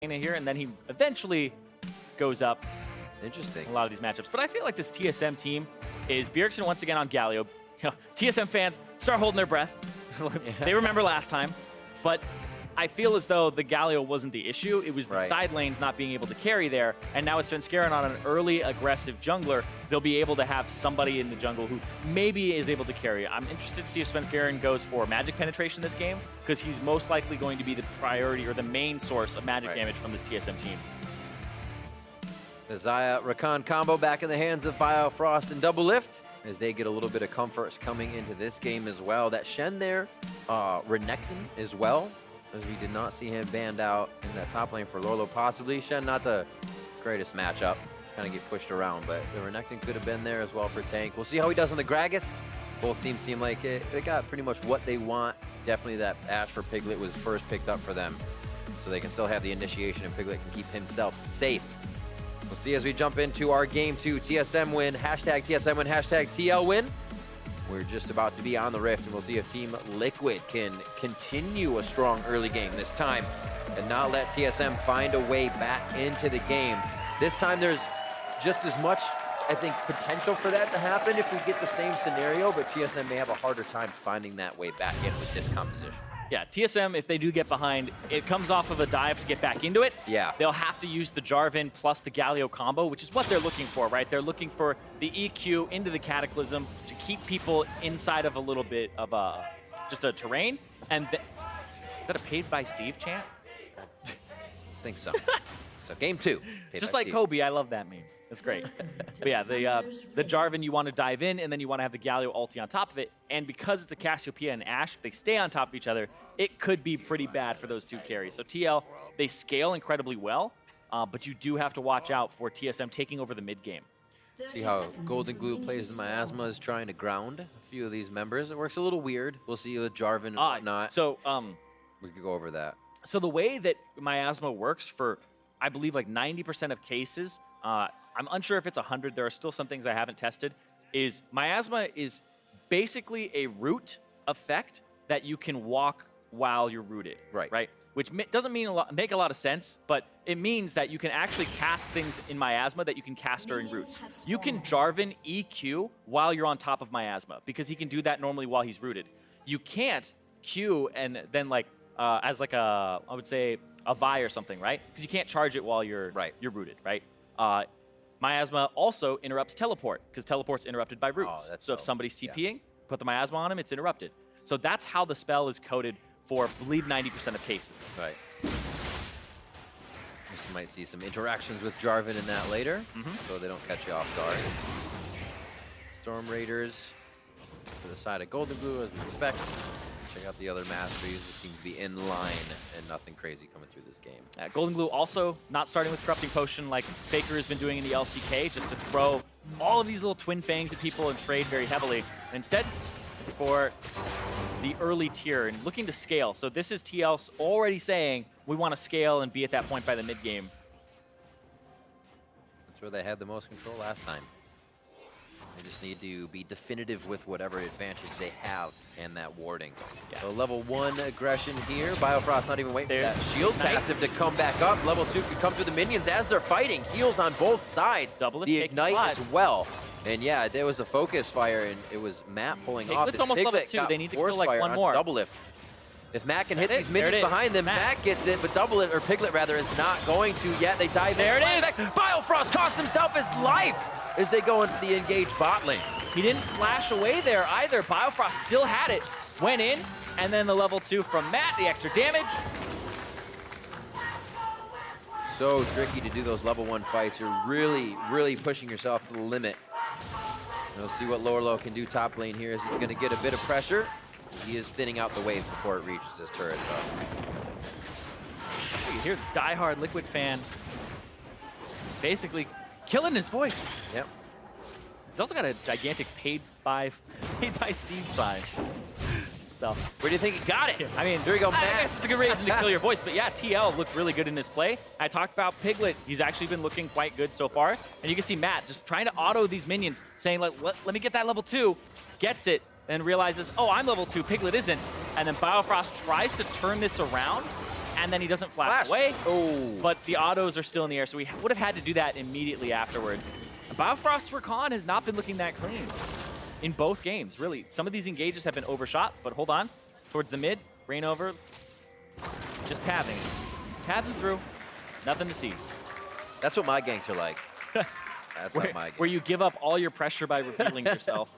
here, and then he eventually goes up. Interesting. A lot of these matchups. But I feel like this TSM team is Bjergsen once again on Galio. You know, TSM fans start holding their breath. They remember last time. But I feel as though the Galio wasn't the issue. It was the side lanes not being able to carry there. And now it's Svenskeren on an early aggressive jungler. They'll be able to have somebody in the jungle who maybe is able to carry. I'm interested to see if Svenskeren goes for magic penetration this game, because he's most likely going to be the priority or the main source of magic damage from this TSM team. The Xayah Rakan combo back in the hands of Biofrost and DoubleLift as they get a little bit of comfort coming into this game as well. That Shen there, Rivington as well, as we did not see him banned out in that top lane for Lourlo possibly. Shen, not the greatest matchup, kind of get pushed around, but the Rivington could have been there as well for tank. We'll see how he does on the Gragas. Both teams seem like they got pretty much what they want. Definitely that Ashe for Piglet was first picked up for them, so they can still have the initiation and Piglet can keep himself safe. We'll see as we jump into our game 2. TSM win, hashtag TSM win, hashtag TL win. We're just about to be on the Rift, and we'll see if Team Liquid can continue a strong early game this time and not let TSM find a way back into the game. This time there's just as much, I think, potential for that to happen if we get the same scenario, but TSM may have a harder time finding that way back in with this composition. Yeah, TSM, if they do get behind, it comes off of a dive to get back into it. Yeah. They'll have to use the Jarvan plus the Galio combo, which is what they're looking for, right? They're looking for the EQ into the Cataclysm to keep people inside of a little bit of just a terrain. And is that a paid by Steve chant? I think so. So game 2. Just like Steve. Kobe, I love that meme. That's great. But yeah, the Jarvan, you want to dive in, and then you want to have the Galio ulti on top of it. And because it's a Cassiopeia and Ashe, if they stay on top of each other, it could be pretty bad for those two carries. So TL, they scale incredibly well, but you do have to watch out for TSM taking over the mid game. See how GoldenGlue plays the Miasma is trying to ground a few of these members. It works a little weird. We'll see with Jarvan and whatnot. So we could go over that. So the way that Miasma works for, I believe, like 90% of cases, I'm unsure if it's 100. There are still some things I haven't tested. Is Miasma is basically a root effect that you can walk while you're rooted. Right. Which doesn't make a lot of sense, but it means that you can actually cast things in Miasma that you can cast during roots. You can Jarvan EQ while you're on top of Miasma, because he can do that normally while he's rooted. You can't Q and then as like I would say a Vi or something, right? Because you can't charge it while you're rooted, right? Miasma also interrupts teleport, because teleport's interrupted by roots. So if somebody's TPing, put the Miasma on him, it's interrupted. So that's how the spell is coded for, I believe, 90% of cases. Right. Just might see some interactions with Jarvan in that later, so they don't catch you off guard. Storm Raiders to the side of GoldenGlue, as we expect. Check out the other masteries. It seems to be in line and nothing crazy coming through this game. GoldenGlue also not starting with Corrupting Potion like Faker has been doing in the LCK, just to throw all of these little twin fangs at people and trade very heavily. Instead, for the early tier and looking to scale. So this is TL already saying we want to scale and be at that point by the mid game. That's where they had the most control last time. They just need to be definitive with whatever advantage they have and that warding. So level 1 aggression here. Biofrost not even waiting for that shield passive to come back up. Level 2 could come through the minions as they're fighting. Heals on both sides. The ignite as well. And yeah, there was a focus fire, and it was Matt pulling off. It's almost level 2. They need to kill like one more. DoubleLift. If Matt can hit these minions behind them, Matt gets it, but DoubleLift, or Piglet rather, is not going to yet. They dive in. There it is. Biofrost costs himself his life as they go into the engaged bot lane. He didn't flash away there either. Biofrost still had it. Went in, and then the level 2 from Matt, the extra damage. So tricky to do those level 1 fights. You're really, really pushing yourself to the limit. We'll see what Lourlo can do top lane here, as he's going to get a bit of pressure. He is thinning out the wave before it reaches his turret, though. You hear the diehard Liquid fan basically killing his voice. Yep. He's also got a gigantic paid by Steve sign. So where do you think he got it? I mean, there you go, Matt. I guess it's a good reason to kill your voice. But yeah, TL looked really good in this play. I talked about Piglet. He's actually been looking quite good so far. And you can see Matt just trying to auto these minions, saying, like, let me get that level 2. Gets it, and realizes, oh, I'm level 2, Piglet isn't. And then Biofrost tries to turn this around and then he doesn't flash away. Oh. But the autos are still in the air, so we would have had to do that immediately afterwards. Biofrost Rakan has not been looking that clean in both games, really. Some of these engages have been overshot, but hold on. Towards the mid, ReignOver, just pathing. Pathing through, nothing to see. That's what my ganks are like. That's not my gank. Where you give up all your pressure by revealing yourself.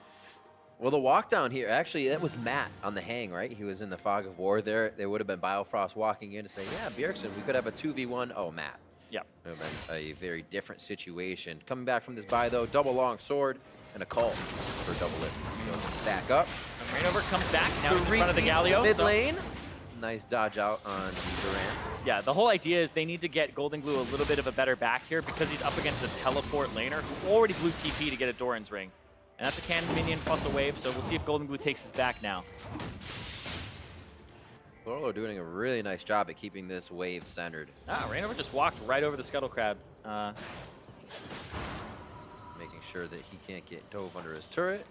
Well, the walk down here, actually, that was Matt on the hang, right? He was in the fog of war there. There would have been Biofrost walking in to say, yeah, Bjergsen, we could have a 2v1. Oh, Matt. Yep. It would have been a very different situation. Coming back from this buy, though, double long sword and a call for DoubleLift. Goes to stack up. And ReignOver comes back. Now he's in front of the Galio. Mid lane. Nice dodge out on Zirene. Yeah, the whole idea is they need to get GoldenGlue a little bit of a better back here because he's up against a teleport laner who already blew TP to get a Doran's ring. And that's a cannon minion plus a wave, so we'll see if GoldenGlue takes his back now. Lourlo doing a really nice job at keeping this wave centered. ReignOver just walked right over the Scuttle Crab. Making sure that he can't get dove under his turret.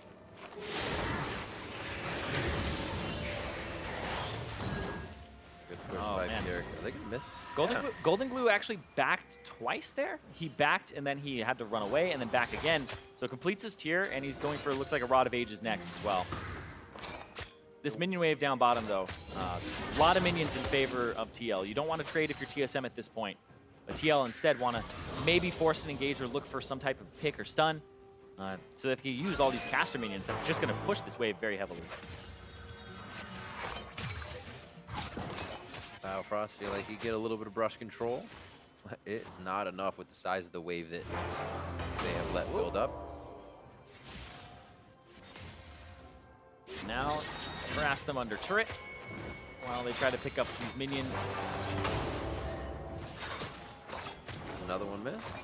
Good push by Bjerg. Are they going to miss? GoldenGlue actually backed twice there. He backed, and then he had to run away, and then back again. So completes his tier, and he's going for, looks like a Rod of Ages next as well. This minion wave down bottom, though, a lot of minions in favor of TL. You don't want to trade if you're TSM at this point. But TL instead want to maybe force an engage or look for some type of pick or stun so that he can use all these caster minions that are just going to push this wave very heavily. Biofrost feel like he get a little bit of brush control. It's not enough with the size of the wave that they have let build up. Now, harass them under turret while they try to pick up these minions. Another one missed.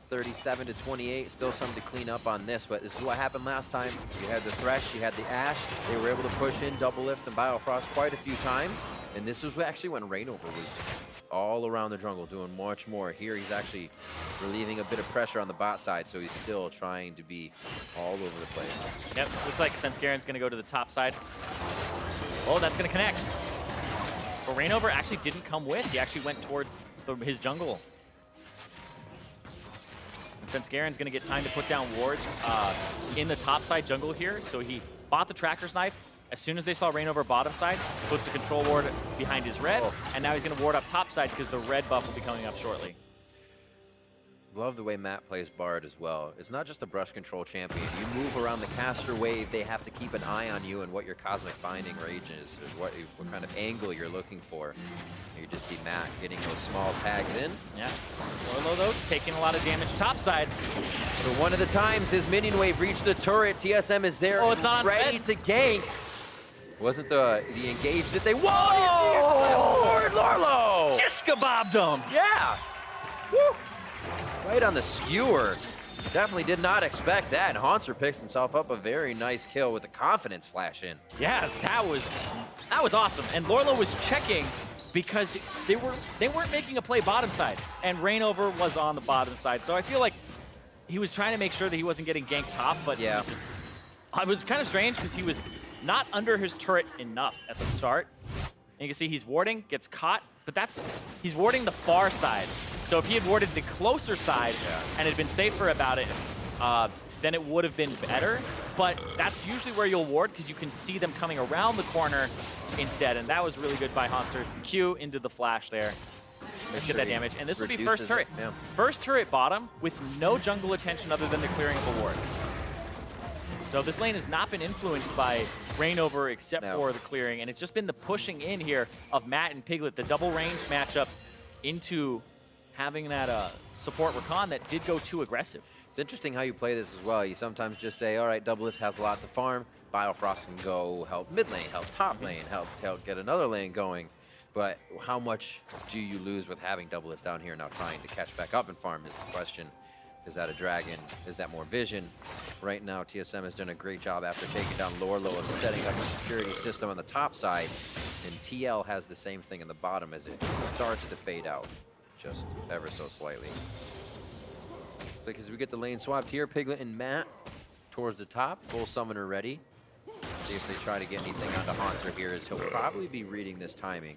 37 to 28, still something to clean up on this, but this is what happened last time. You had the Thresh, you had the Ashe. They were able to push in DoubleLift and Biofrost quite a few times, and this was actually when ReignOver was all around the jungle doing much more. Here he's actually relieving a bit of pressure on the bot side, so he's still trying to be all over the place. Yep, looks like Svenskeren's going to go to the top side. Oh, that's going to connect. But ReignOver actually didn't come with. He actually went towards his jungle. Svenskeren's going to get time to put down wards in the top side jungle here. So he bought the Tracker's Knife. As soon as they saw ReignOver bottom side, puts a control ward behind his red. And now he's going to ward up top side because the red buff will be coming up shortly. Love the way Matt plays Bard as well. It's not just a brush control champion. You move around the caster wave, they have to keep an eye on you and what your cosmic binding range is what kind of angle you're looking for. You just see Matt getting those small tags in. Yeah. Lourlo, though, taking a lot of damage topside. So one of the times his minion wave reached the turret, TSM is there ready to gank. Wasn't the engage that they... Whoa! Lourlo! Just kabobbed him! Yeah! Woo! Right on the skewer. Definitely did not expect that. And Hauntzer picks himself up a very nice kill with the confidence flash in. Yeah, that was awesome. And Lourlo was checking because they weren't making a play bottom side, and ReignOver was on the bottom side. So I feel like he was trying to make sure that he wasn't getting ganked top, but yeah, it was kind of strange because he was not under his turret enough at the start. And you can see he's warding, gets caught, but he's warding the far side. So if he had warded the closer side and had been safer about it, then it would have been better. But that's usually where you'll ward because you can see them coming around the corner instead. And that was really good by Hauntzer. Q into the flash there. Let's get that damage. And this will be first turret. Yeah. First turret bottom with no jungle attention other than the clearing of a ward. So this lane has not been influenced by ReignOver except for the clearing. And it's just been the pushing in here of Matt and Piglet, the double range matchup into having that support Rakan that did go too aggressive. It's interesting how you play this as well. You sometimes just say, all right, DoubleLift has a lot to farm. Biofrost can go help mid lane, help top lane, help get another lane going. But how much do you lose with having DoubleLift down here now trying to catch back up and farm is the question. Is that a dragon? Is that more vision? Right now, TSM has done a great job after taking down Lourlo of setting up a security system on the top side. And TL has the same thing in the bottom as it starts to fade out just ever so slightly. Looks like as we get the lane swapped here, Piglet and Matt towards the top, full summoner ready. Let's see if they try to get anything onto Hauntzer here, as he'll probably be reading this timing.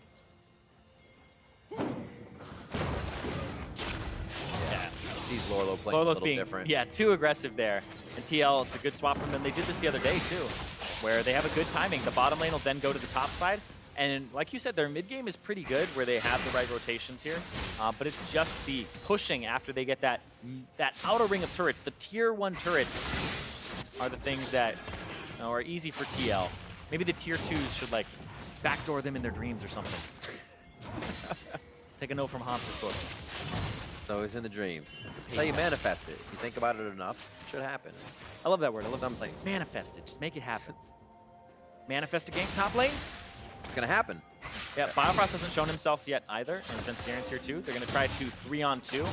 sees Lourlo playing a little different. Yeah, too aggressive there. And TL, it's a good swap from them. They did this the other day too, where they have a good timing. The bottom lane will then go to the top side. And like you said, their mid game is pretty good where they have the right rotations here. But it's just the pushing after they get that outer ring of turrets. The tier 1 turrets are the things that are easy for TL. Maybe the tier 2s should like backdoor them in their dreams or something. Take a note from Hauntzer's book. It's always in the dreams. That's how you manifest it. If you think about it enough, it should happen. I love that word. I love some things. Manifest it. Just make it happen. Manifest a gank top lane. It's going to happen. Yeah, Biofrost hasn't shown himself yet either, and Svenskeren's here too. They're going to try to 3-on-2.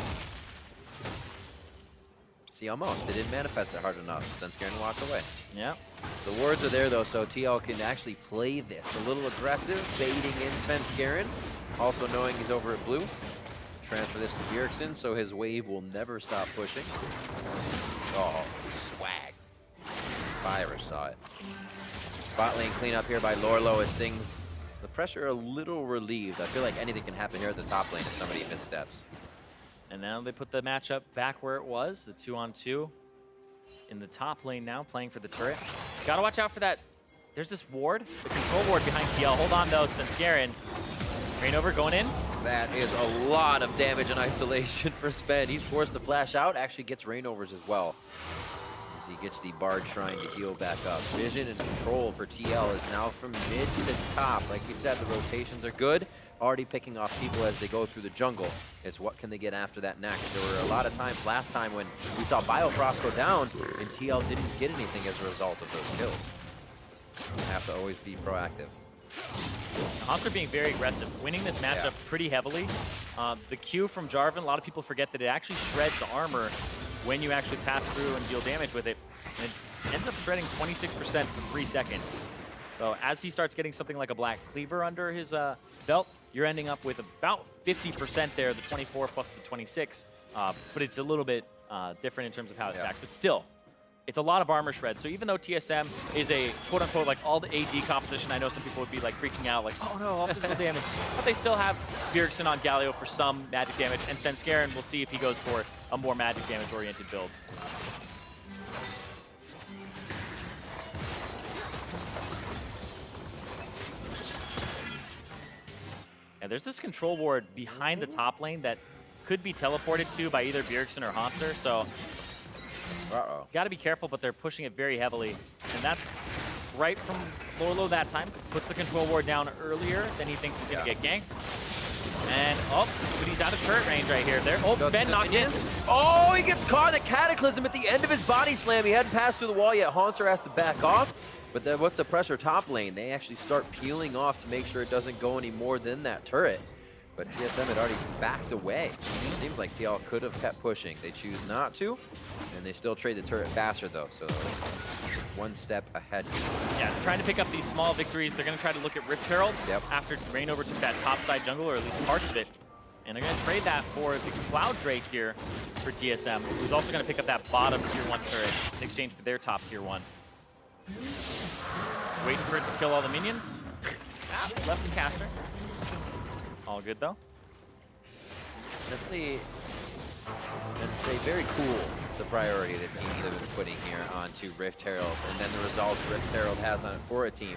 See, almost. They didn't manifest it hard enough. Svenskeren walked away. Yeah. The wards are there, though, so TL can actually play this. A little aggressive, baiting in Svenskeren. Also knowing he's over at blue. Transfer this to Bjergsen, so his wave will never stop pushing. Oh, swag. Fire saw it. Bot lane cleanup here by Lourlo as things, the pressure a little relieved. I feel like anything can happen here at the top lane if somebody missteps. And now they put the matchup back where it was, the 2-on-2 in the top lane now, playing for the turret. Gotta watch out for that. There's this ward, the control ward behind TL. Hold on though, Svenskeren. ReignOver going in. That is a lot of damage in isolation for Sven. He's forced to flash out, actually gets ReignOvers as well. As he gets the Bard trying to heal back up. Vision and control for TL is now from mid to top. Like we said, the rotations are good. Already picking off people as they go through the jungle. It's what can they get after that next. There were a lot of times last time when we saw Biofrost go down and TL didn't get anything as a result of those kills. You have to always be proactive. Hauntzer being very aggressive, winning this matchup pretty heavily. The Q from Jarvan, a lot of people forget that it actually shreds armor when you actually pass through and deal damage with it. And it ends up shredding 26% for 3 seconds. So as he starts getting something like a Black Cleaver under his belt, you're ending up with about 50% there, the 24 plus the 26. But it's a little bit different in terms of how it stacks. But still, it's a lot of armor shred. So even though TSM is a quote-unquote like all the AD composition, I know some people would be like freaking out like, oh no, all physical damage. But they still have Bjergsen on Galio for some magic damage, and Svenskeren, we'll see if he goes for a more magic damage oriented build. And there's this control ward behind the top lane that could be teleported to by either Bjergsen or Hauntzer, so got to be careful, but they're pushing it very heavily. And that's right from Lourlo that time. Puts the control ward down earlier than he thinks he's going to get ganked. And, oh, but he's out of turret range right here. There. Oh, Sven knocked in. Oh, he gets caught in a Cataclysm at the end of his body slam. He hadn't passed through the wall yet. Hauntzer has to back off. But then what's the pressure top lane? They actually start peeling off to make sure it doesn't go any more than that turret. But TSM had already backed away. Seems like TL could have kept pushing. They choose not to, and they still trade the turret faster though, so just one step ahead. Yeah, trying to pick up these small victories. They're going to try to look at Rift Herald after ReignOver took that top side jungle, or at least parts of it. And they're going to trade that for the Cloud Drake here for TSM, who's also going to pick up that bottom tier 1 turret in exchange for their top tier 1. Waiting for it to kill all the minions. Left the caster. All good though. Definitely, I'd say very cool the priority that teams have been putting here onto Rift Herald, and then the results Rift Herald has on it for a team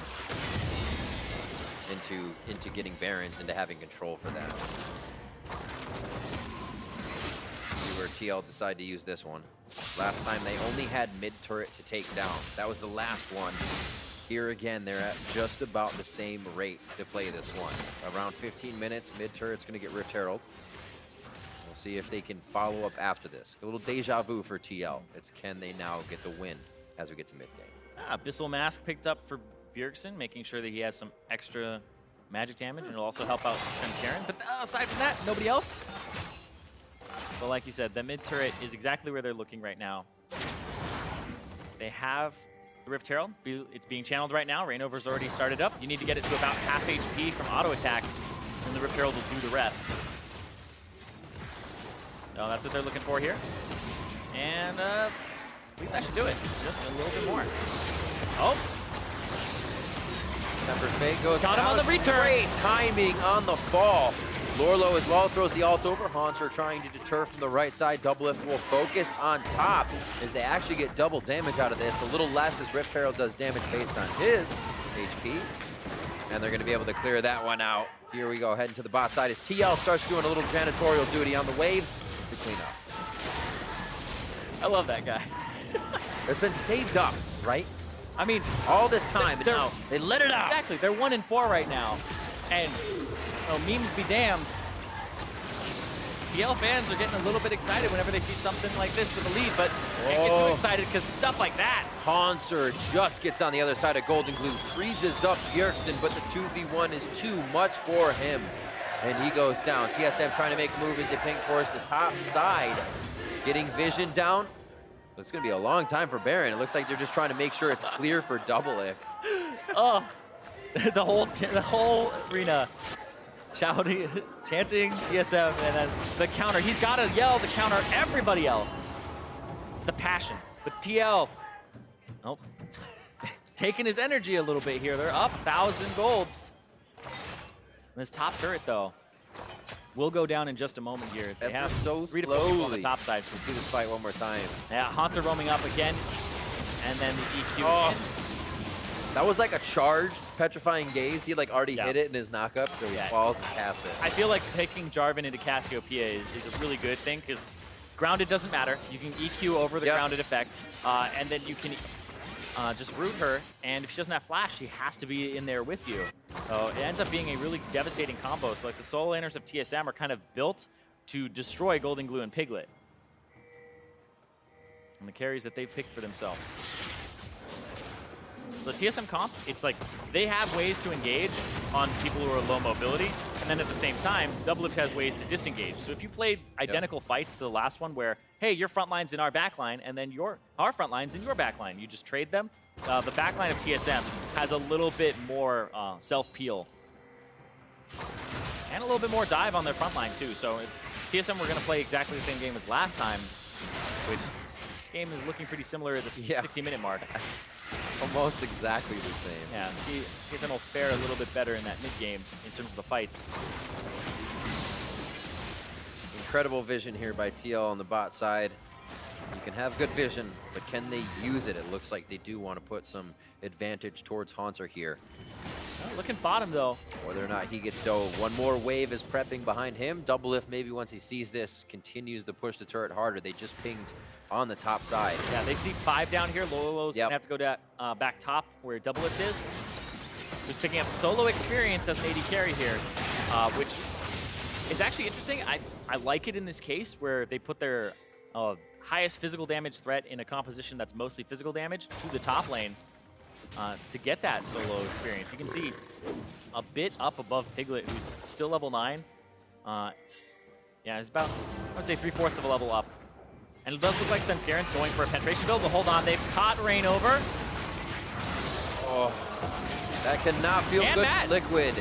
into getting Barons, into having control for that. See where TL decide to use this one. Last time they only had mid turret to take down. That was the last one. Here again, they're at just about the same rate to play this one. Around 15 minutes, mid turret's gonna get Rift Herald. We'll see if they can follow up after this. A little deja vu for TL. It's can they now get the win as we get to mid game. Abyssal Mask picked up for Bjergsen, making sure that he has some extra magic damage, and it'll also help out Svenskeren. But aside from that, nobody else. But like you said, the mid turret is exactly where they're looking right now. They have the Rift Herald. It's being channeled right now. ReignOver's already started up. You need to get it to about half HP from auto attacks, and the Rift Herald will do the rest. So that's what they're looking for here. And I believe that should do it. Just a little bit more. Oh. Tempered Fate goes Got him on the return. Great timing on the fall. Lourlo as well throws the ult over. Hauntzer trying to deter from the right side. DoubleLift will focus on top as they actually get double damage out of this. A little less as Rift Herald does damage based on his HP. And they're going to be able to clear that one out. Here we go, heading to the bot side as TL starts doing a little janitorial duty on the waves to clean up. I love that guy. It's been saved up, right? I mean, all this time, and now they let it out. Exactly, they're 1-4 right now. And memes be damned. TL fans are getting a little bit excited whenever they see something like this with a lead, but they get too excited because stuff like that. Hauntzer just gets on the other side of GoldenGlue, freezes up Bjergsen, but the 2v1 is too much for him. And he goes down. TSM trying to make a move as they ping towards the top side. Getting vision down. It's going to be a long time for Baron. It looks like they're just trying to make sure it's clear for DoubleLift. Oh, the whole arena shouting, chanting TSM, and then the counter. He's got to yell the counter everybody else. It's the passion. But TL, nope, taking his energy a little bit here. They're up 1,000 gold. And this top turret, though, will go down in just a moment here. They have so 3 to 4 people on the slowly. top side. We'll see this fight one more time. Yeah, Hauntzer roaming up again, and then the EQ. Oh. That was like a charged petrifying gaze. He like already hit it in his knockup, so he falls and casts it. I feel like taking Jarvan into Cassiopeia is a really good thing because grounded doesn't matter. You can EQ over the grounded effect, and then you can just root her, and if she doesn't have flash, she has to be in there with you. So it ends up being a really devastating combo. So like the solo laners of TSM are kind of built to destroy GoldenGlue and Piglet. And the carries that they've picked for themselves. The TSM comp, it's like they have ways to engage on people who are low mobility, and then at the same time, DoubleLift has ways to disengage. So if you played identical fights to the last one where, hey, your front line's in our back line, and then our front line's in your back line, you just trade them, the back line of TSM has a little bit more self-peel. And a little bit more dive on their front line, too. So if TSM were going to play exactly the same game as last time, which this game is looking pretty similar at the 60-minute mark. Almost exactly the same. Yeah, TSM will fare a little bit better in that mid-game in terms of the fights. Incredible vision here by TL on the bot side. You can have good vision, but can they use it? It looks like they do want to put some advantage towards Hauntzer here. Looking bottom, though. Whether or not he gets dove. One more wave is prepping behind him. DoubleLift, maybe once he sees this, continues to push the turret harder. They just pinged on the top side. Yeah, they see 5 down here. Lourlo's gonna have to go back top where DoubleLift is. Who's picking up solo experience as an AD carry here, which is actually interesting. I like it in this case where they put their highest physical damage threat in a composition that's mostly physical damage to the top lane to get that solo experience. You can see a bit up above Piglet, who's still level 9. Yeah, it's about, I would say, 3/4 of a level up. And it does look like Svenskeren's going for a penetration build, but hold on, they've caught ReignOver. Oh, that cannot feel good Matt. for Liquid.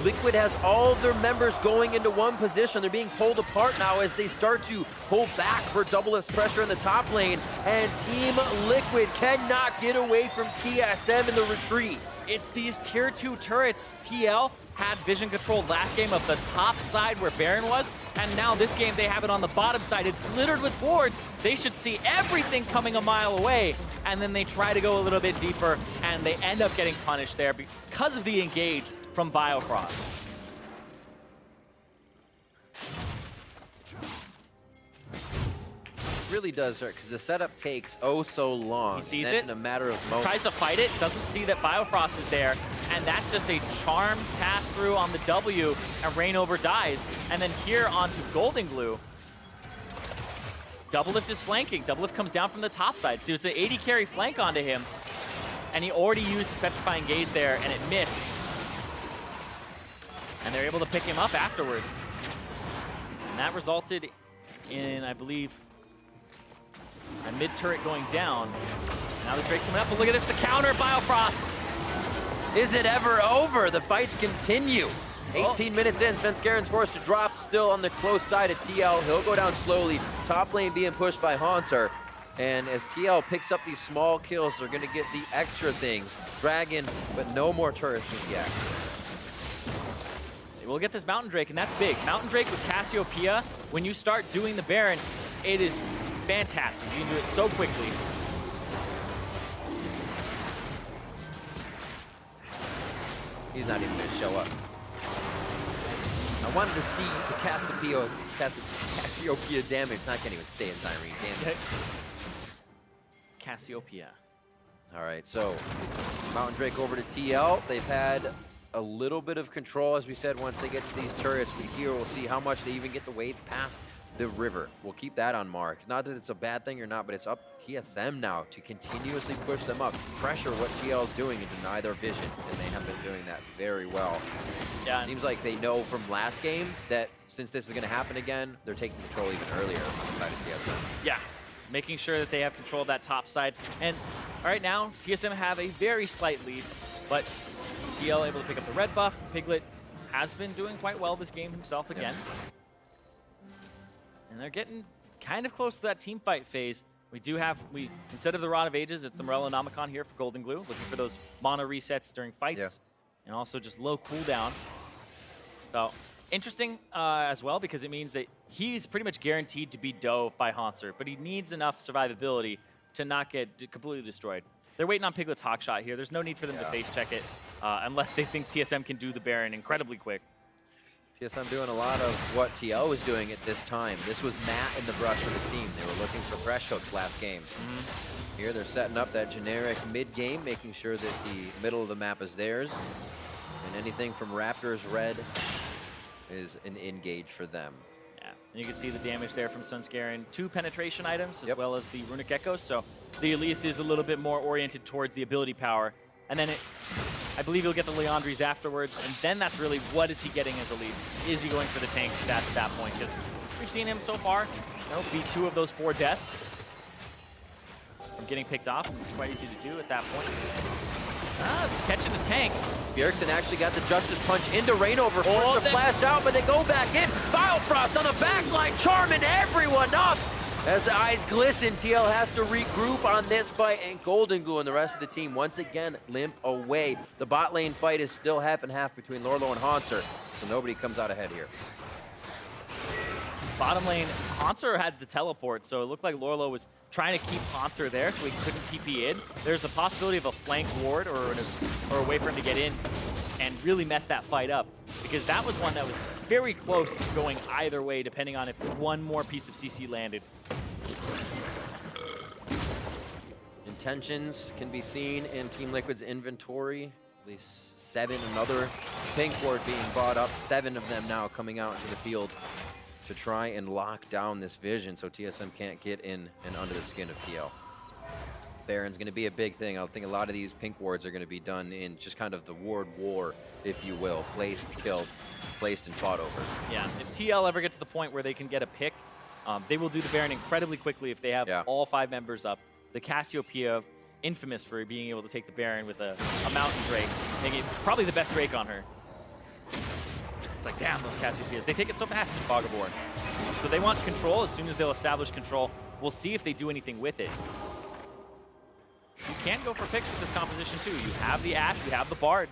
Liquid has all of their members going into one position. They're being pulled apart now as they start to pull back for DoubleLift's pressure in the top lane. And Team Liquid cannot get away from TSM in the retreat. It's these tier 2 turrets. TL had vision control last game of the top side where Baron was, and now this game they have it on the bottom side. It's littered with wards. They should see everything coming a mile away, and then they try to go a little bit deeper, and they end up getting punished there because of the engage from Biofrost. Really does hurt because the setup takes oh so long. He sees it it in a matter of moments. Tries to fight it, doesn't see that Biofrost is there, and that's just a charm pass through on the W, and ReignOver dies. And then here onto GoldenGlue. DoubleLift is flanking. DoubleLift comes down from the top side. So it's an 80 carry flank onto him, and he already used his petrifying gaze there, and it missed. And they're able to pick him up afterwards. And that resulted in, I believe, a mid-turret going down. Now this Drake's coming up, but look at this, the counter, Biofrost! Is it ever over? The fights continue. 18 minutes in, Svenskeren's forced to drop, still on the close side of TL. He'll go down slowly. Top lane being pushed by Hauntzer. And as TL picks up these small kills, they're gonna get the extra things. Dragon, but no more turrets just yet. we'll get this Mountain Drake, and that's big. Mountain Drake with Cassiopeia, when you start doing the Baron, it is fantastic. You can do it so quickly. He's not even going to show up. I wanted to see the Cassiopeia damage. I can't even say it, Zirene. Damn it. Cassiopeia. All right, so Mountain Drake over to TL. They've had a little bit of control, as we said, once they get to these turrets. But here we'll see how much they even get the waves past the river. We'll keep that on mark. Not that it's a bad thing or not, but it's up TSM now to continuously push them up, pressure what TL is doing and deny their vision. And they have been doing that very well. Yeah. Seems like they know from last game that since this is going to happen again, they're taking control even earlier on the side of TSM. Yeah, making sure that they have control of that top side. And right now, TSM have a very slight lead, but TL able to pick up the red buff. Piglet has been doing quite well this game himself again. Yep. And they're getting kind of close to that team fight phase. We do have, instead of the Rod of Ages, it's the Morellonomicon here for GoldenGlue, looking for those mono resets during fights, and also just low cooldown. So interesting as well, because it means that he's pretty much guaranteed to be dove by Hauntzer, but he needs enough survivability to not get completely destroyed. They're waiting on Piglet's hawk shot here. There's no need for them to face check it unless they think TSM can do the Baron incredibly quick. TSM doing a lot of what TL was doing at this time. This was Matt in the brush for the team. They were looking for fresh hooks last game. Here they're setting up that generic mid-game, making sure that the middle of the map is theirs. And anything from Raptors red is an engage for them. Yeah, and you can see the damage there from Svenskeren. 2 penetration items as well as the Runic Echoes. So the Elise is a little bit more oriented towards the ability power. And then I believe he'll get the Leandries afterwards, and then that's really what is he getting as Elise? Is he going for the tank stats at that point? Because we've seen him so far, beat 2 of those 4 deaths from getting picked off, and it's quite easy to do at that point. Catching the tank. Bjergsen actually got the Justice Punch into ReignOver, forced to flash out, but they go back in. Biofrost on the back line, charming everyone up. As the eyes glisten, TL has to regroup on this fight, and GoldenGlue and the rest of the team once again limp away. The bot lane fight is still half and half between Lourlo and Hauntzer, so nobody comes out ahead here. Bottom lane, Hauntzer had the teleport, so it looked like Lourlo was trying to keep Hauntzer there so he couldn't TP in. There's a possibility of a flank ward or a way for him to get in and really mess that fight up, because that was one that was very close to going either way, depending on if one more piece of CC landed. Intentions can be seen in Team Liquid's inventory. At least 7, another pink ward being bought up. 7 of them now coming out into the field to try and lock down this vision so TSM can't get in and under the skin of TL. Baron's going to be a big thing. I think a lot of these pink wards are going to be done in just kind of the ward war, if you will. Placed, killed, placed, and fought over. Yeah, if TL ever get to the point where they can get a pick, they will do the Baron incredibly quickly if they have all 5 members up. The Cassiopeia, infamous for being able to take the Baron with a Mountain Drake, making probably the best Drake on her. It's like, damn, those Cassiopeias. They take it so fast in Fog of War. So they want control. As soon as they'll establish control, we'll see if they do anything with it. You can go for picks with this composition too. You have the Ashe, you have the Bard.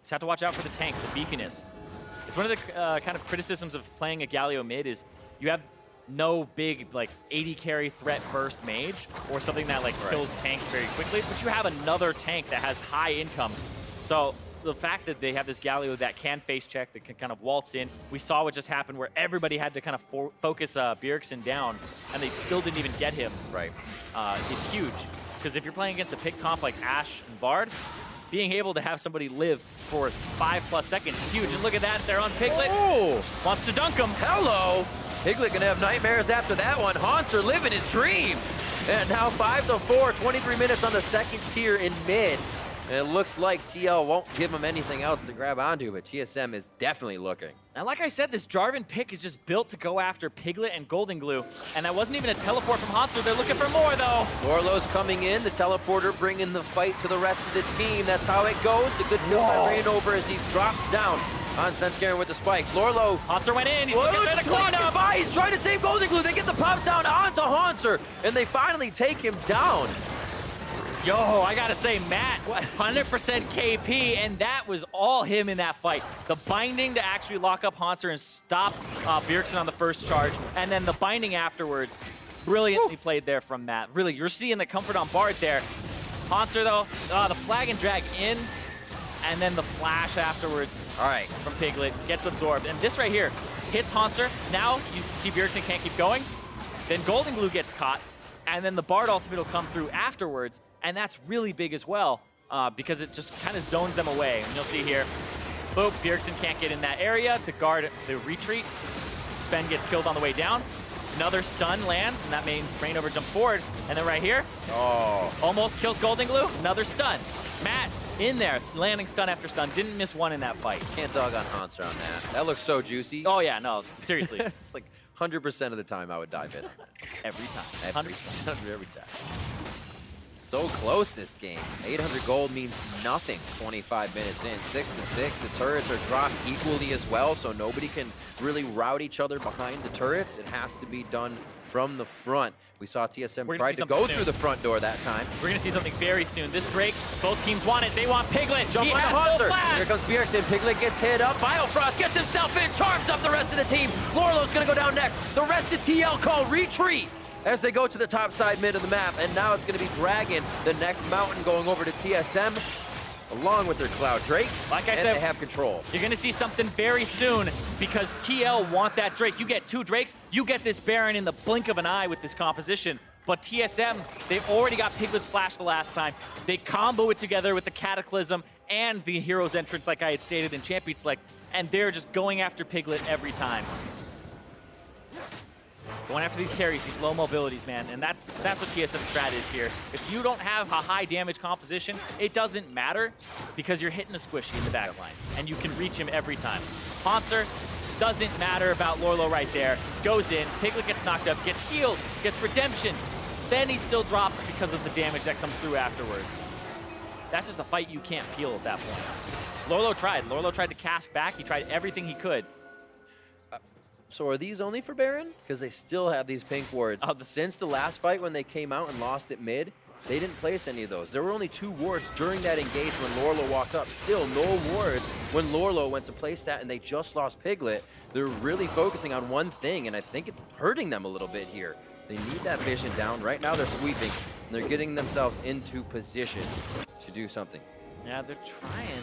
Just have to watch out for the tanks, the beefiness. It's one of the kind of criticisms of playing a Galio mid is you have no big like 80 carry threat burst mage or something that like kills tanks very quickly, but you have another tank that has high income. So the fact that they have this Galio that can face check, that can kind of waltz in, we saw what just happened where everybody had to kind of focus Bjergsen down and they still didn't even get him. Is huge. Because if you're playing against a pick comp like Ashe and Bard, being able to have somebody live for 5+ seconds is huge. And look at that, they're on Piglet. Oh! Wants to dunk him. Hello! Piglet gonna have nightmares after that one. Hauntzer living his dreams. And now 5-4, 23 minutes on the second tier in mid. And it looks like TL won't give him anything else to grab onto, but TSM is definitely looking. And like I said, this Jarvan pick is just built to go after Piglet and GoldenGlue. And that wasn't even a teleport from Hauntzer. They're looking for more, though. Lourlo's coming in. The teleporter bringing the fight to the rest of the team. That's how it goes. A good kill by ReignOver as he drops down on Svenskeren with the spikes. Lourlo. Hauntzer went in. He's looking for the clean up. He's trying to save GoldenGlue. They get the pop down onto Hauntzer, and they finally take him down. Yo, I gotta say, Matt, 100% KP, and that was all him in that fight. The binding to actually lock up Hauntzer and stop Bjergsen on the first charge, and then the binding afterwards, brilliantly played there from Matt. Really, you're seeing the comfort on Bard there. Hauntzer, though, the flag and drag in, and then the flash afterwards. All right. From Piglet, gets absorbed. And this right here hits Hauntzer. Now you see Bjergsen can't keep going. Then GoldenGlue gets caught, and then the Bard ultimate will come through afterwards. And that's really big as well, because it just kind of zones them away. And you'll see here, boop, Bjergsen can't get in that area to guard the retreat. Sven gets killed on the way down. Another stun lands, and that means ReignOver jumps forward. And then right here, almost kills GoldenGlue, another stun. Matt in there, landing stun after stun, didn't miss one in that fight. Can't dog on Hauntzer on that. That looks so juicy. Oh yeah, no, seriously. It's like 100% of the time I would dive in. Every time, 100%. Every time. So close this game. 800 gold means nothing 25 minutes in. 6-6. The turrets are dropped equally as well, so nobody can really route each other behind the turrets. It has to be done from the front. We saw TSM try to go through the front door that time. We're going to see something very soon. This Drake, both teams want it. They want Piglet. Jump on Hauntzer. Here comes Bjergsen. Piglet gets hit up. Biofrost gets himself in, charms up the rest of the team. Lourlo's going to go down next. The rest of TL call retreat as they go to the top side mid of the map. And now it's going to be Dragon, the next mountain, going over to TSM, along with their Cloud Drake. Like I said, they have control. You're going to see something very soon because TL want that Drake. You get 2 Drakes, you get this Baron in the blink of an eye with this composition. But TSM, they've already got Piglet's flash the last time. They combo it together with the Cataclysm and the Hero's Entrance, like I had stated in Champion Select, and they're just going after Piglet every time. Going after these carries, these low mobilities, man, and that's what TSM's strat is here. If you don't have a high damage composition, it doesn't matter because you're hitting a squishy in the back line, and you can reach him every time. Hauntzer, doesn't matter about Lourlo right there. Goes in, Piglet gets knocked up, gets healed, gets redemption. Then he still drops because of the damage that comes through afterwards. That's just a fight you can't feel at that point. Lourlo tried to cast back. He tried everything he could. So are these only for Baron? Because they still have these pink wards. Since the last fight when they came out and lost at mid, they didn't place any of those. There were only 2 wards during that engage when Lourlo walked up. Still no wards when Lourlo went to place that, and they just lost Piglet. They're really focusing on one thing, and I think it's hurting them a little bit here. They need that vision down. Right now they're sweeping, and they're getting themselves into position to do something. Yeah, they're trying,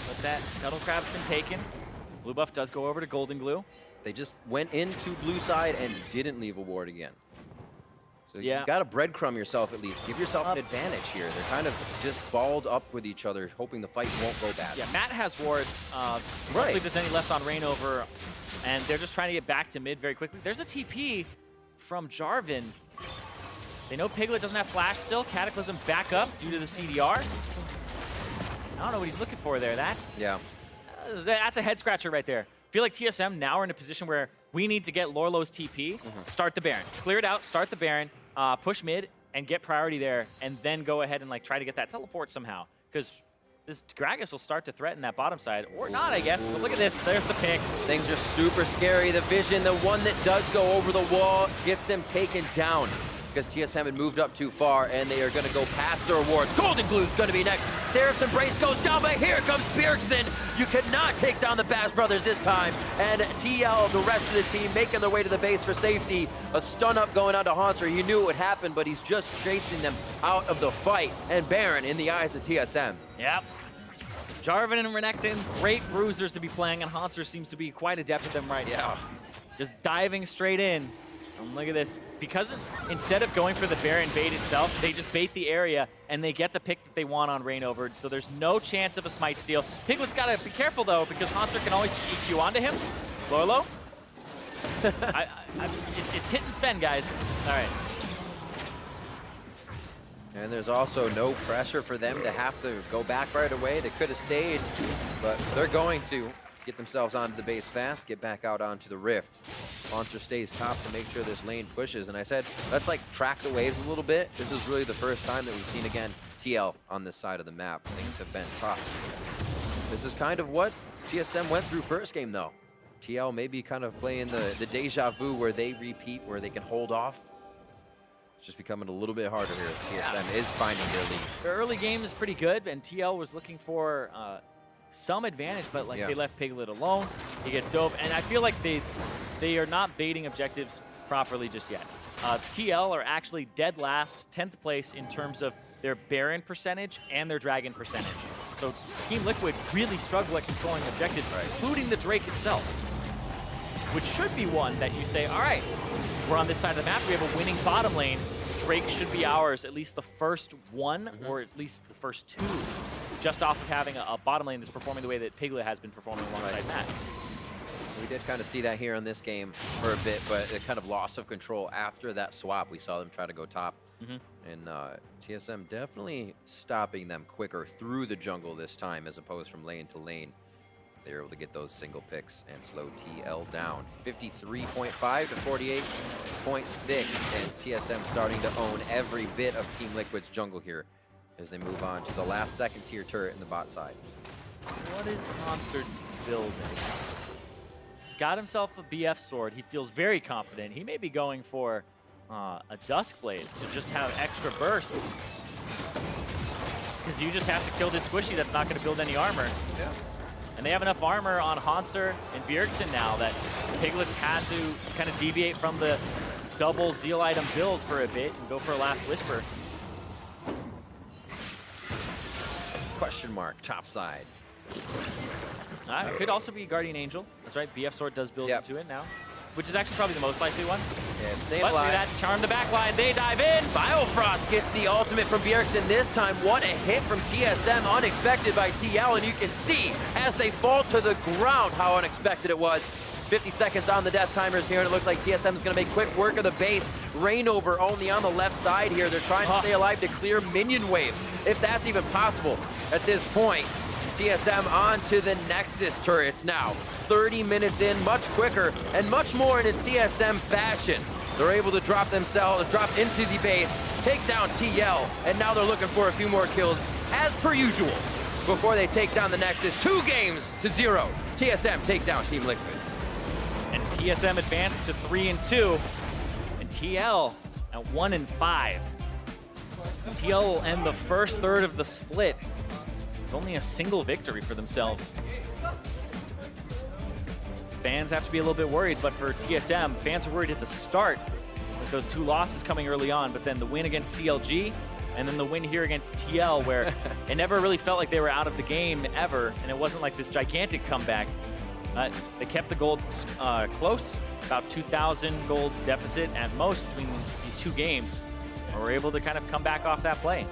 but that Scuttle Crab's been taken. Blue buff does go over to GoldenGlue. They just went into blue side and didn't leave a ward again. So you got to breadcrumb yourself at least. Give yourself an advantage here. They're kind of just balled up with each other, hoping the fight won't go bad. Yeah, Matt has wards. I don't believe there's any left on ReignOver, and they're just trying to get back to mid very quickly. There's a TP from Jarvan. They know Piglet doesn't have flash still. Cataclysm back up due to the CDR. I don't know what he's looking for there. That's a head scratcher right there. I feel like TSM now are in a position where we need to get Lourlo's TP, start the Baron. Clear it out, start the Baron, push mid, and get priority there, and then go ahead and like try to get that teleport somehow. Because this Gragas will start to threaten that bottom side, or not, I guess. But look at this, there's the pick. Things are super scary. The vision, the one that does go over the wall, gets them taken down. Because TSM had moved up too far, and they are going to go past their wards. GoldenGlue's going to be next. Seraph's Embrace goes down, but here comes Bjergsen. You cannot take down the Bass brothers this time. And TL, the rest of the team, making their way to the base for safety. A stun up going on to Hauntzer. He knew it would happen, but he's just chasing them out of the fight. And Baron in the eyes of TSM. Yep. Jarvan and Rivington, great bruisers to be playing, and Hauntzer seems to be quite adept at them right now. Just diving straight in. And look at this. Because instead of going for the Baron bait itself, they just bait the area, and they get the pick that they want on ReignOver, so there's no chance of a smite steal. Piglet's got to be careful, though, because Hauntzer can always just EQ onto him. Lourlo? It's hitting Sven, guys. All right. And there's also no pressure for them to have to go back right away. They could have stayed, but they're going to get themselves onto the base fast, get back out onto the rift. Hauntzer stays top to make sure this lane pushes. And I said, let's like track the waves a little bit. This is really the first time that we've seen, again, TL on this side of the map. Things have been tough. This is kind of what TSM went through first game, though. TL maybe kind of playing the deja vu where they repeat, where they can hold off. It's just becoming a little bit harder here as TSM is finding their leads. The early game is pretty good, and TL was looking for some advantage, but like they left Piglet alone. He gets dove, and I feel like they are not baiting objectives properly just yet. TL are actually dead last, 10th place in terms of their Baron percentage and their Dragon percentage. So Team Liquid really struggle at controlling objectives, including the Drake itself, which should be one that you say, all right, we're on this side of the map, we have a winning bottom lane. Drake should be ours, at least the first one, or at least the first two, just off of having a bottom lane that's performing the way that Piglet has been performing alongside Matt. We did kind of see that here in this game for a bit, but a kind of loss of control after that swap. We saw them try to go top. And TSM definitely stopping them quicker through the jungle this time as opposed from lane to lane. They were able to get those single picks and slow TL down. 53.5 to 48.6, and TSM starting to own every bit of Team Liquid's jungle here as they move on to the last second tier turret in the bot side. What is Hauntzer building? He's got himself a BF sword. He feels very confident. He may be going for a Duskblade to just have extra burst. Because you just have to kill this squishy that's not going to build any armor. Yeah. And they have enough armor on Hauntzer and Bjergsen now that Piglet's had to kind of deviate from the double Zeal item build for a bit and go for a last Whisper. Question mark, top side. It could also be Guardian Angel. That's right, BF Sword does build into it now, which is actually probably the most likely one. Yeah, stay but alive. look at that, charm the backline, they dive in. Biofrost gets the ultimate from Bjergsen this time. What a hit from TSM, unexpected by TL, and you can see as they fall to the ground how unexpected it was. 50 seconds on the death timers here, and it looks like TSM is going to make quick work of the base. ReignOver only on the left side here. They're trying to stay alive to clear minion waves, if that's even possible at this point. TSM on to the Nexus turrets now. 30 minutes in, much quicker and much more in a TSM fashion. They're able to drop into the base, take down TL, and now they're looking for a few more kills as per usual before they take down the Nexus. 2 games to 0. TSM take down Team Liquid. And TSM advanced to 3-2, and TL at 1-5. TL will end the first third of the split with only a single victory for themselves. Fans have to be a little bit worried, but for TSM, fans are worried at the start with those 2 losses coming early on, but then the win against CLG, and then the win here against TL, where it never really felt like they were out of the game ever, and it wasn't like this gigantic comeback. They kept the gold close, about 2,000 gold deficit at most between these 2 games, and were able to kind of come back off that play.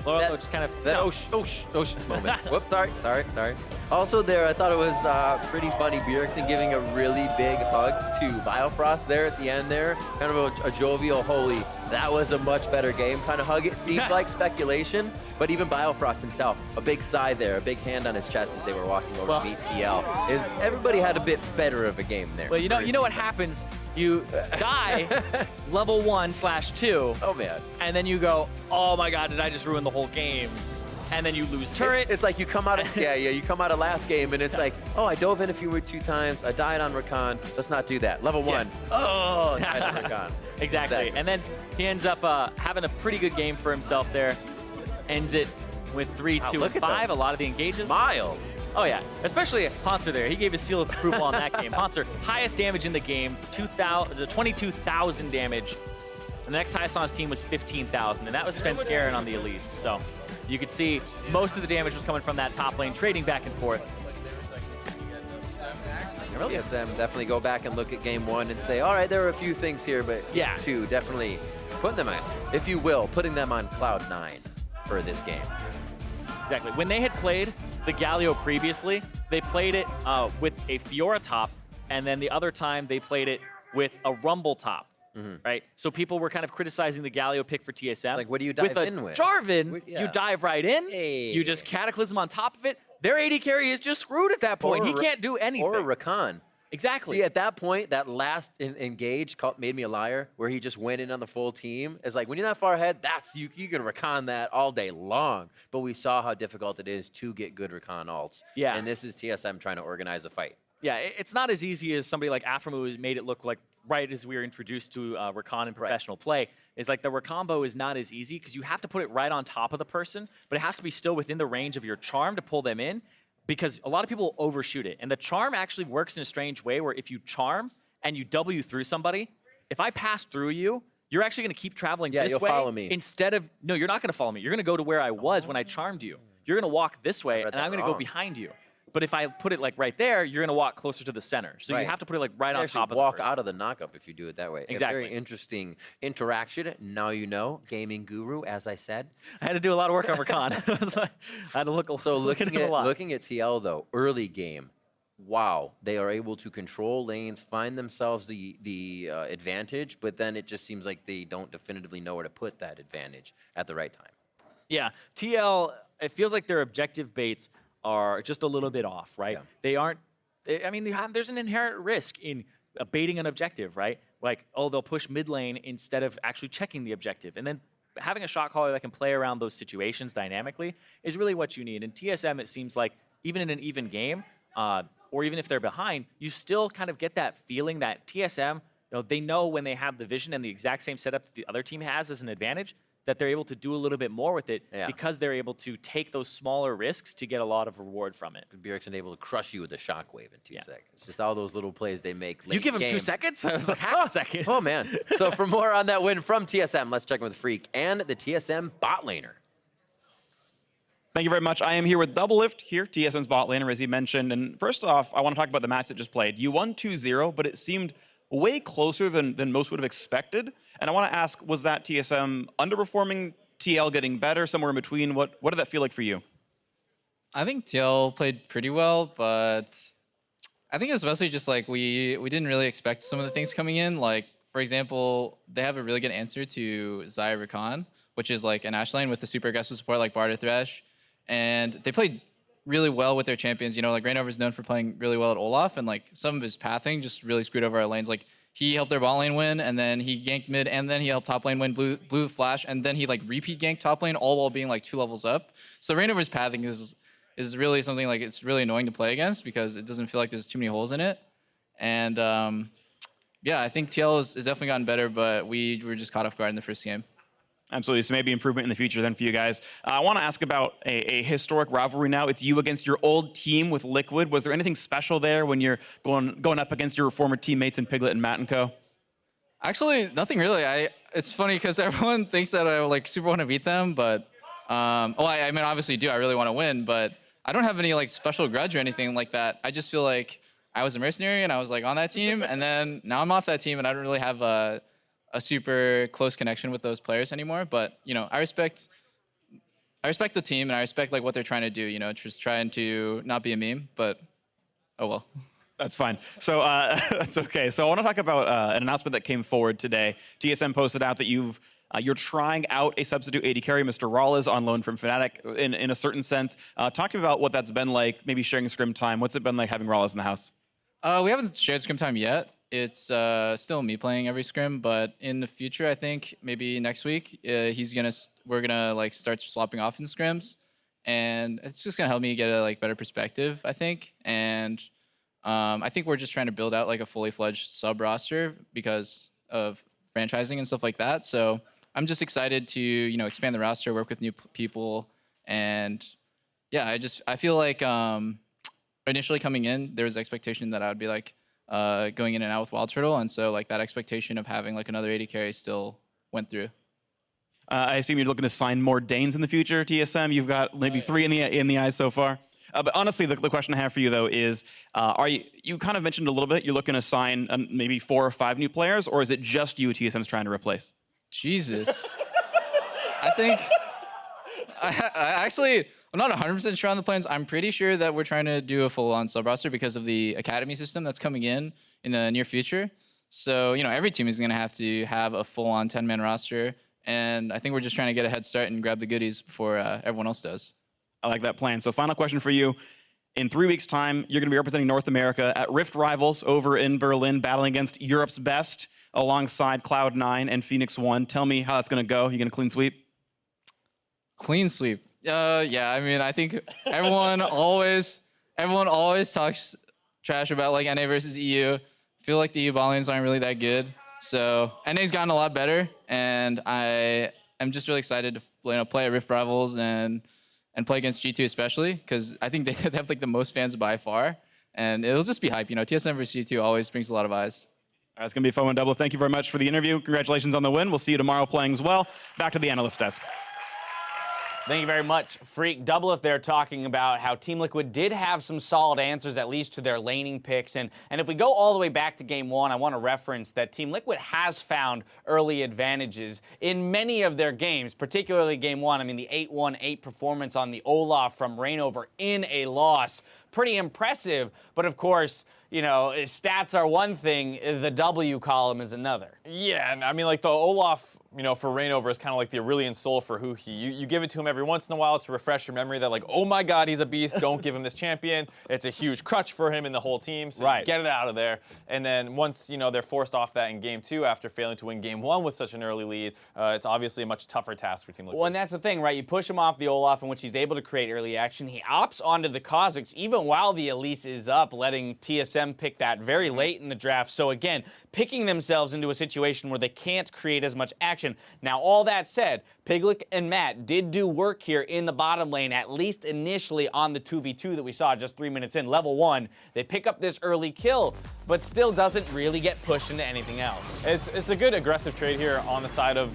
Lourlo just kind of moment. Whoops, sorry. Also there, I thought it was pretty funny, Bjergsen giving a really big hug to Biofrost there at the end there. Kind of a jovial, holy, that was a much better game kind of hug. It seemed like speculation, but even Biofrost himself, a big sigh there, a big hand on his chest as they were walking over to meet TL. Everybody had a bit better of a game there. Well, you know what happens? You die level 1/2. Oh man. And then you go, oh my god, did I just ruin the whole game? And then you lose turret. It's like you come out of you come out of last game and it's like, oh, I dove in a few 2 times, I died on Rakan. Let's not do that. Level 1. Oh, died on Rakan. Exactly. And then he ends up having a pretty good game for himself there. Ends it with 3-2-5. A lot of the engages. Miles. Oh yeah, especially Hauntzer there. He gave his seal of approval on that game. Hauntzer, highest damage in the game, 22,000 damage. And the next highest on his team was 15,000, and that was Svenskeren on the Elise. So you could see most of the damage was coming from that top lane, trading back and forth. TSM definitely go back and look at game 1 and say, all right, there were a few things here, but yeah, 2 definitely putting them on, if you will, putting them on cloud 9 for this game. Exactly. When they had played the Galio previously, they played it with a Fiora top, and then the other time they played it with a Rumble top. Right? So people were kind of criticizing the Galio pick for TSM. Like, what do you dive in with? Jarvan, you dive right in. Hey. You just Cataclysm on top of it. Their AD carry is just screwed at that point. He can't do anything. Or Rakan. Exactly. See, at that point, that last engage made me a liar, where he just went in on the full team. It's like, when you're that far ahead, you can Rakan that all day long. But we saw how difficult it is to get good Rakan ults. Yeah. And this is TSM trying to organize a fight. Yeah, it's not as easy as somebody like Aphromoo has made it look like right as we were introduced to Rakan in professional play. Is like the Rakambo is not as easy because you have to put it right on top of the person, but it has to be still within the range of your charm to pull them in, because a lot of people overshoot it. And the charm actually works in a strange way where if you charm and you W through somebody, if I pass through you, you're actually going to keep traveling this way. Follow me. Instead of, no, you're not going to follow me. You're going to go to where I was when I charmed you. You're going to walk this way, and I'm going to go behind you. But if I put it like right there, you're going to walk closer to the center. So you have to put it like right on top of the walk out of the knockup if you do it that way. Exactly. A very interesting interaction. Now you know, gaming guru, as I said. I had to do a lot of work on Rakan. I had to look a looking at a lot. Looking at TL though, early game, wow, they are able to control lanes, find themselves the advantage, but then it just seems like they don't definitively know where to put that advantage at the right time. Yeah, TL, it feels like their objective baits are just a little bit off, right? Yeah. They aren't, I mean, there's an inherent risk in baiting an objective, right? Like, oh, they'll push mid lane instead of actually checking the objective. And then having a shot caller that can play around those situations dynamically is really what you need. And TSM, it seems like, even in an even game, or even if they're behind, you still kind of get that feeling that TSM, they know when they have the vision and the exact same setup that the other team has as an advantage, that they're able to do a little bit more with it because they're able to take those smaller risks to get a lot of reward from it. Bjergsen able to crush you with a shockwave in 2 seconds. Just all those little plays they make late You give him game. 2 seconds? I was like, half a second. Oh, man. So for more on that win from TSM, let's check in with Freak and the TSM bot laner. Thank you very much. I am here with DoubleLift here, TSM's bot laner, as he mentioned. And first off, I want to talk about the match that just played. You won 2-0, but it seemed way closer than most would have expected. And I want to ask, was that TSM underperforming, TL getting better, somewhere in between? What did that feel like for you? I think TL played pretty well, but I think it's mostly just like we didn't really expect some of the things coming in. Like, for example, they have a really good answer to Xayah Rakan, which is like an Ashe lane with the super aggressive support like Barter Thresh. And they played really well with their champions. Like ReignOver is known for playing really well at Olaf, and like some of his pathing just really screwed over our lanes. Like he helped their bot lane win, and then he ganked mid, and then he helped top lane win blue flash, and then he like repeat ganked top lane, all while being like 2 levels up. So ReignOver's pathing is really something like it's really annoying to play against because it doesn't feel like there's too many holes in it. And yeah, I think TL has definitely gotten better, but we were just caught off guard in the first game. Absolutely. So maybe improvement in the future then for you guys. I want to ask about a historic rivalry now. It's you against your old team with Liquid. Was there anything special there when you're going up against your former teammates in Piglet and Matt and Co? Actually, nothing really. It's funny because everyone thinks that I like super want to beat them, but I mean, obviously do. I really want to win, but I don't have any like special grudge or anything like that. I just feel like I was a mercenary and I was like on that team, and then now I'm off that team and I don't really have a super close connection with those players anymore. But I respect the team and I respect like what they're trying to do. Just trying to not be a meme. But oh well. That's fine. So that's okay. So I want to talk about an announcement that came forward today. TSM posted out that you're trying out a substitute AD carry, Mr. Rawls, on loan from Fnatic in a certain sense. Talking about what that's been like, maybe sharing scrim time. What's it been like having Rawls in the house? We haven't shared scrim time yet. It's still me playing every scrim, but in the future, I think maybe next week, we're gonna like start swapping off in scrims, and it's just gonna help me get a like better perspective, I think. And I think we're just trying to build out like a fully fledged sub roster because of franchising and stuff like that. So I'm just excited to expand the roster, work with new people, and yeah, I feel like initially coming in, there was expectation that I would be like going in and out with Wild Turtle, and so like that expectation of having like another AD carry still went through. I assume you're looking to sign more Danes in the future, TSM. You've got maybe 3 in the eyes so far. But honestly, the question I have for you though is, you kind of mentioned a little bit, you're looking to sign maybe 4 or 5 new players, or is it just you TSM's trying to replace? Jesus, I think I'm not 100% sure on the plans. I'm pretty sure that we're trying to do a full-on sub-roster because of the academy system that's coming in the near future. So, every team is going to have a full-on 10-man roster, and I think we're just trying to get a head start and grab the goodies before everyone else does. I like that plan. So final question for you. In 3 weeks' time, you're going to be representing North America at Rift Rivals over in Berlin, battling against Europe's best alongside Cloud9 and Phoenix One. Tell me how that's going to go. You going to clean sweep? Clean sweep. Yeah, I mean, I think everyone always talks trash about like NA versus EU. I feel like the EU bot lanes aren't really that good. So NA's gotten a lot better, and I am just really excited to play at Rift Rivals and play against G2 especially, because I think they have like the most fans by far, and it'll just be hype. You know, TSM versus G2 always brings a lot of eyes. It's going to be a fun one, Double. Thank you very much for the interview. Congratulations on the win. We'll see you tomorrow playing as well. Back to the analyst desk. Thank you very much, Freak. DoubleLift there talking about how Team Liquid did have some solid answers, at least to their laning picks. And if we go all the way back to Game 1, I want to reference that Team Liquid has found early advantages in many of their games, particularly Game 1. I mean, the 8-1-8 performance on the Olaf from ReignOver in a loss. Pretty impressive, but of course, you know, stats are one thing, the W column is another. Yeah, and I mean, like, the Olaf, you know, for ReignOver is kind of like the Aurelian Soul for Huhi. You give it to him every once in a while to refresh your memory that, like, oh my god, he's a beast, don't give him this champion. It's a huge crutch for him and the whole team, so right. Get it out of there. And then once, you know, they're forced off that in Game 2 after failing to win Game 1 with such an early lead, it's obviously a much tougher task for Team Liquid. Well, and that's the thing, right? You push him off the Olaf, in which he's able to create early action. He opts onto the Kha'Zix, even while the Elise is up, letting TSM pick that very late in the draft. So again, picking themselves into a situation where they can't create as much action. Now, all that said, Piglet and Matt did do work here in the bottom lane, at least initially on the 2v2 that we saw just 3 minutes in. Level 1, they pick up this early kill, but still doesn't really get pushed into anything else. It's a good aggressive trade here on the side of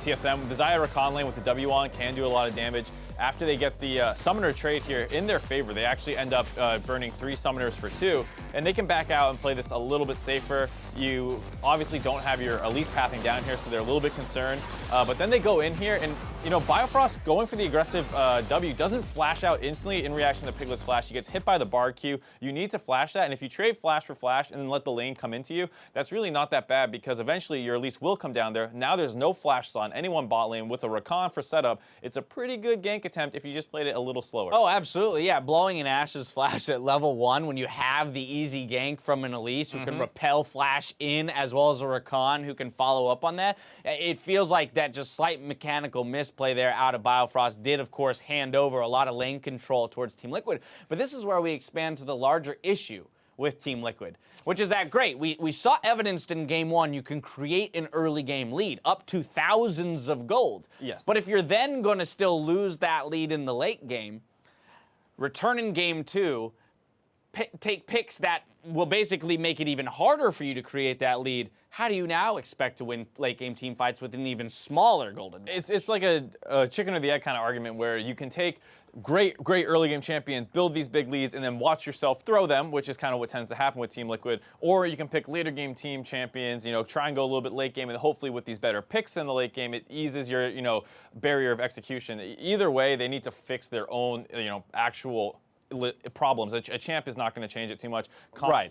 TSM. The Xayah Rakan lane with the W on can do a lot of damage. After they get the summoner trade here in their favor, they actually end up burning 3 summoners for 2, and they can back out and play this a little bit safer. You obviously don't have your Elise pathing down here, so they're a little bit concerned. But then they go in here, and you know, Biofrost going for the aggressive W doesn't flash out instantly in reaction to Piglet's flash. He gets hit by the bar Q. You need to flash that, and if you trade flash for flash and then let the lane come into you, that's really not that bad, because eventually your Elise will come down there. Now there's no flash on anyone bot lane with a Rakan for setup. It's a pretty good gank attempt if you just played it a little slower. Oh, absolutely, yeah. Blowing an Ashe's flash at level 1 when you have the easy gank from an Elise who can repel flash in, as well as a Rakan who can follow up on that. It feels like that just slight mechanical misplay there out of Biofrost did, of course, hand over a lot of lane control towards Team Liquid. But this is where we expand to the larger issue with Team Liquid, which is that great. We saw evidenced in Game 1 you can create an early game lead up to thousands of gold. Yes. But if you're then going to still lose that lead in the late game, return in Game 2, take picks that will basically make it even harder for you to create that lead. How do you now expect to win late game team fights with an even smaller golden? It's like a chicken or the egg kind of argument where you can take great early game champions, build these big leads, and then watch yourself throw them, which is kind of what tends to happen with Team Liquid. Or you can pick later game team champions, you know, try and go a little bit late game, and hopefully with these better picks in the late game, it eases your, you know, barrier of execution. Either way, they need to fix their own, you know, actual problems. A champ is not going to change it too much.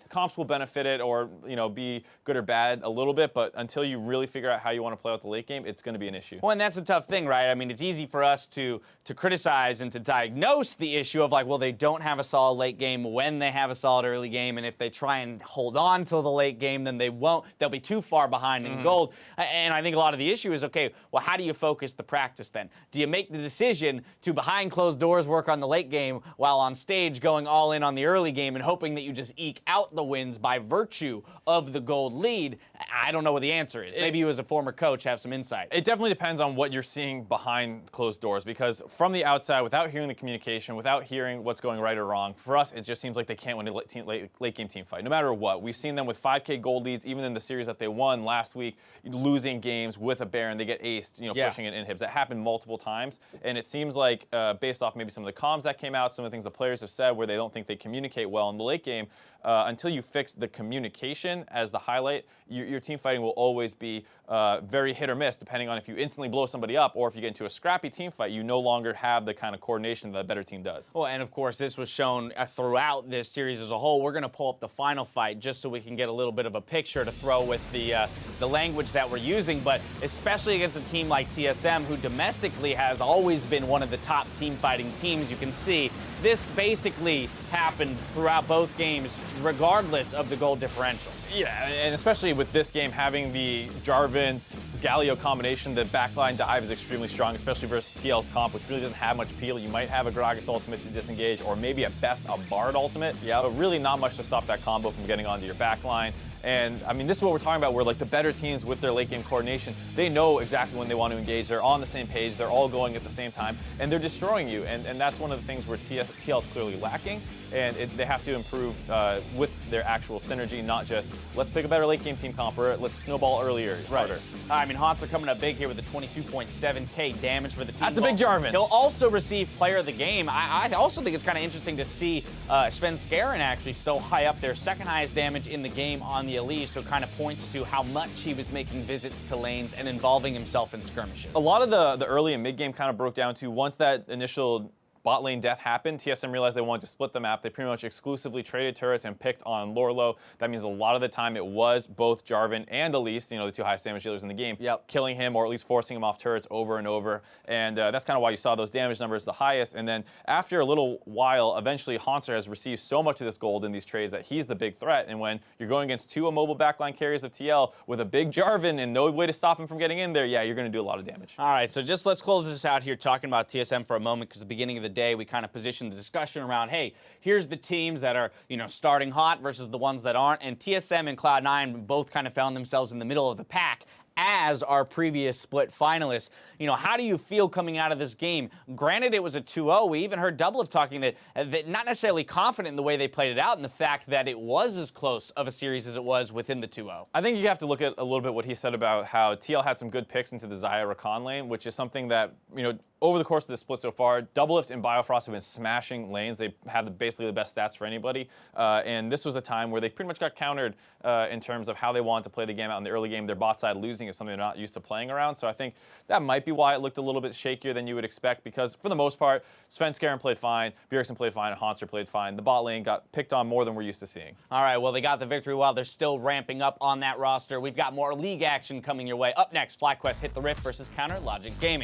Comps will benefit it, or, you know, be good or bad a little bit, but until you really figure out how you want to play out the late game, it's going to be an issue. Well, and that's a tough thing, right? I mean, it's easy for us to criticize and to diagnose the issue of like, well, they don't have a solid late game when they have a solid early game, and if they try and hold on till the late game, then they won't. They'll be too far behind in gold. And I think a lot of the issue is, okay, well, how do you focus the practice then? Do you make the decision to behind closed doors work on the late game while on stage going all in on the early game and hoping that you just eke out the wins by virtue of the gold lead? I don't know what the answer is. Maybe you as a former coach have some insight. It definitely depends on what you're seeing behind closed doors, because from the outside, without hearing the communication, without hearing what's going right or wrong, for us, it just seems like they can't win a late game team fight, no matter what. We've seen them with 5K gold leads, even in the series that they won last week, losing games with a Baron. They get aced, you know, pushing in inhibs. That happened multiple times, and it seems like, based off maybe some of the comms that came out, some of the things the players have said where they don't think they communicate well in the late game, until you fix the communication as the highlight, your team fighting will always be very hit or miss, depending on if you instantly blow somebody up or if you get into a scrappy team fight, you no longer have the kind of coordination that a better team does. Well, and of course, this was shown throughout this series as a whole. We're going to pull up the final fight just so we can get a little bit of a picture to throw with the language that we're using, but especially against a team like TSM, who domestically has always been one of the top team fighting teams. You can see this basically happened throughout both games, regardless of the goal differential. Yeah, and especially with this game having the Jarvan Galio combination, the backline dive is extremely strong, especially versus TL's comp, which really doesn't have much appeal. You might have a Gragas ultimate to disengage, or maybe at best a Bard ultimate. Yeah, but really not much to stop that combo from getting onto your backline. And I mean, this is what we're talking about, where like the better teams with their late game coordination, they know exactly when they want to engage. They're on the same page. They're all going at the same time, and they're destroying you. And that's one of the things where TL is clearly lacking, and they have to improve with their actual synergy, not just let's pick a better late game team comp, or let's snowball earlier, harder. I mean, Hauntzer coming up big here with a 22.7k damage for the team. That's a big Jarvan. He'll also receive player of the game. I also think it's kind of interesting to see Svenskeren actually so high up there, second highest damage in the game on the Elise, so it kind of points to how much he was making visits to lanes and involving himself in skirmishes. A lot of the early and mid game kind of broke down to once that initial bot lane death happened, TSM realized they wanted to split the map. They pretty much exclusively traded turrets and picked on Lourlo. That means a lot of the time it was both Jarvan and Elise, you know, the two highest damage dealers in the game, killing him or at least forcing him off turrets over and over. And that's kind of why you saw those damage numbers the highest. And then after a little while, eventually Hauntzer has received so much of this gold in these trades that he's the big threat. And when you're going against two immobile backline carriers of TL with a big Jarvan and no way to stop him from getting in there, yeah, you're going to do a lot of damage. All right, so just let's close this out here talking about TSM for a moment, because at the beginning of the day, we kind of positioned the discussion around, hey, here's the teams that are, you know, starting hot versus the ones that aren't, and TSM and Cloud9 both kind of found themselves in the middle of the pack as our previous split finalists. You know, how do you feel coming out of this game? Granted, it was a 2-0. We even heard DoubleLift talking that not necessarily confident in the way they played it out and the fact that it was as close of a series as it was within the 2-0. I think you have to look at a little bit what he said about how TL had some good picks into the Xayah Rakan lane, which is something that, you know, over the course of the split so far, DoubleLift and Biofrost have been smashing lanes. They have basically the best stats for anybody. And this was a time where they pretty much got countered in terms of how they wanted to play the game out in the early game. Their bot side losing is something they're not used to playing around. So I think that might be why it looked a little bit shakier than you would expect, because for the most part, Svenskeren played fine, Bjergsen played fine, and Hauntzer played fine. The bot lane got picked on more than we're used to seeing. All right, well, they got the victory while they're still ramping up on that roster. We've got more league action coming your way. Up next, FlyQuest hit the Rift versus Counter Logic Gaming.